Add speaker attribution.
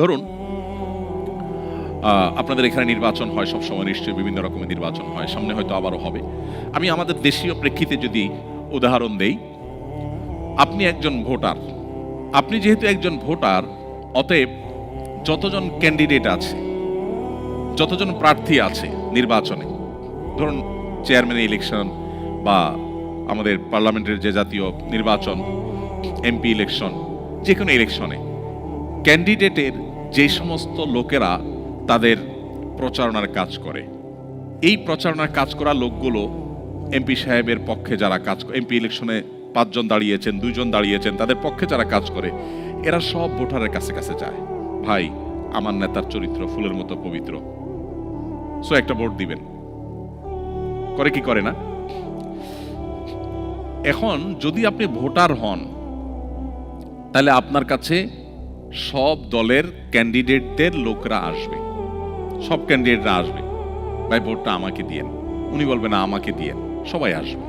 Speaker 1: ধরুন আপনাদের এখানে নির্বাচন হয় সবসময়, নিশ্চয়ই বিভিন্ন রকমের নির্বাচন হয়, সামনে হয়তো আবারও হবে। আমি আমাদের দেশীয় প্রেক্ষিতে যদি উদাহরণ দেই, আপনি একজন ভোটার। আপনি যেহেতু একজন ভোটার, অতএব যতজন ক্যান্ডিডেট আছে, যতজন প্রার্থী আছে নির্বাচনে, ধরুন চেয়ারম্যান ইলেকশন বা আমাদের পার্লামেন্টের যে জাতীয় নির্বাচন, এমপি ইলেকশন, যে কোনো ইলেকশনে ক্যান্ডিডেটের যে সমস্ত লোকেরা তাদের প্রচারণার কাজ করে, এই প্রচারণার কাজ করা লোকগুলো এমপি সাহেবের পক্ষে যারা কাজ করে, এমপি ইলেকশনে 5 জন দাঁড়িয়েছেন, 2 জন দাঁড়িয়েছেন, তাদের পক্ষে যারা কাজ করে, এরা সব ভোটারের কাছে কাছে যায়, ভাই আমার নেতার চরিত্র ফুলের মতো পবিত্র, সো একটা ভোট দিবেন। করে কি করে না? এখন যদি আপনি ভোটার হন, তাহলে আপনার কাছে সব দলের ক্যান্ডিডেটদের লোকরা আসবে, সব ক্যান্ডিডেটরা আসবে, ভাই ভোটটা আমাকে দিয়েন। উনি বলবেন না আমাকে দিয়েন, সবাই আসবে।